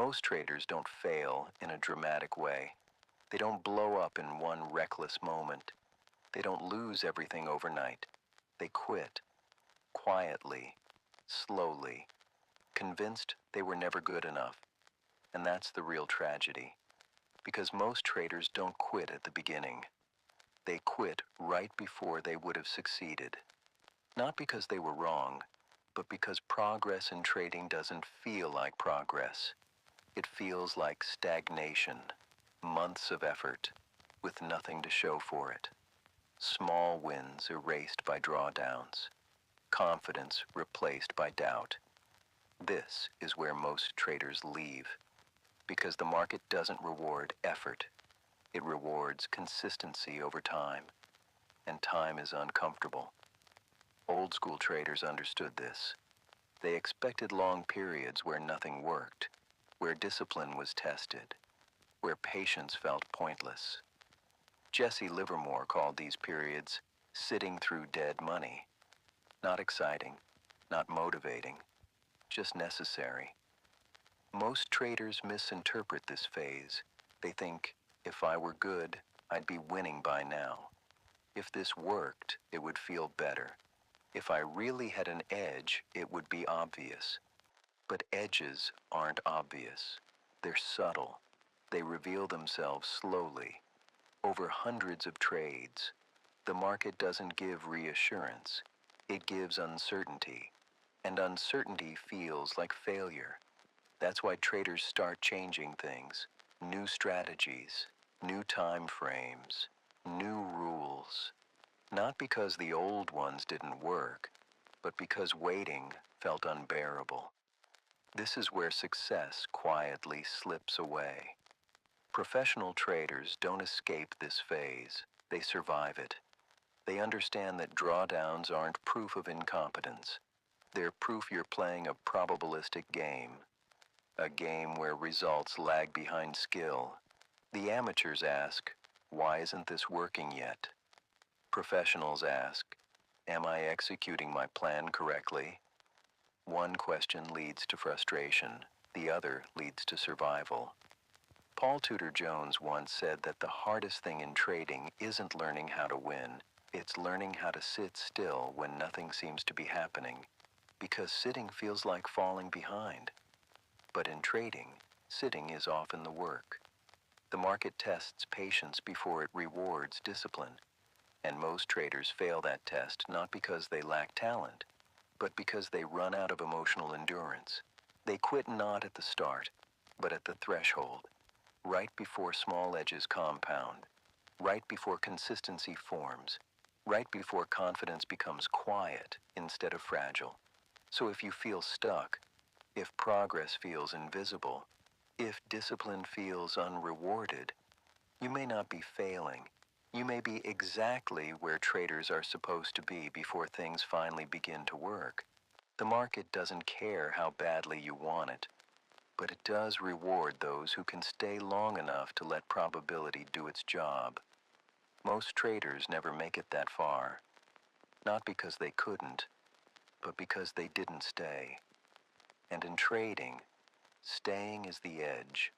Most traders don't fail in a dramatic way. They don't blow up in one reckless moment. They don't lose everything overnight. They quit, quietly, slowly, convinced they were never good enough. And that's the real tragedy. Because most traders don't quit at the beginning. They quit right before they would have succeeded. Not because they were wrong, but because progress in trading doesn't feel like progress. It feels like stagnation, months of effort, with nothing to show for it. Small wins erased by drawdowns, confidence replaced by doubt. This is where most traders leave, because the market doesn't reward effort. It rewards consistency over time, and time is uncomfortable. Old school traders understood this. They expected long periods where nothing worked, where discipline was tested, where patience felt pointless. Jesse Livermore called these periods sitting through dead money. Not exciting, not motivating, just necessary. Most traders misinterpret this phase. They think, if I were good, I'd be winning by now. If this worked, it would feel better. If I really had an edge, it would be obvious. But edges aren't obvious. They're subtle. They reveal themselves slowly. Over hundreds of trades, the market doesn't give reassurance. It gives uncertainty. And uncertainty feels like failure. That's why traders start changing things. New strategies, new time frames, new rules. Not because the old ones didn't work, but because waiting felt unbearable. This is where success quietly slips away. Professional traders don't escape this phase, they survive it. They understand that drawdowns aren't proof of incompetence. They're proof you're playing a probabilistic game, a game where results lag behind skill. The amateurs ask, why isn't this working yet? Professionals ask, am I executing my plan correctly? One question leads to frustration, the other leads to survival. Paul Tudor Jones once said that the hardest thing in trading isn't learning how to win, it's learning how to sit still when nothing seems to be happening, because sitting feels like falling behind. But in trading, sitting is often the work. The market tests patience before it rewards discipline. And most traders fail that test not because they lack talent, but because they run out of emotional endurance. They quit not at the start, but at the threshold, right before small edges compound, right before consistency forms, right before confidence becomes quiet instead of fragile. So if you feel stuck, if progress feels invisible, if discipline feels unrewarded, you may not be failing. You may be exactly where traders are supposed to be before things finally begin to work. The market doesn't care how badly you want it, but it does reward those who can stay long enough to let probability do its job. Most traders never make it that far, not because they couldn't, but because they didn't stay. And in trading, staying is the edge.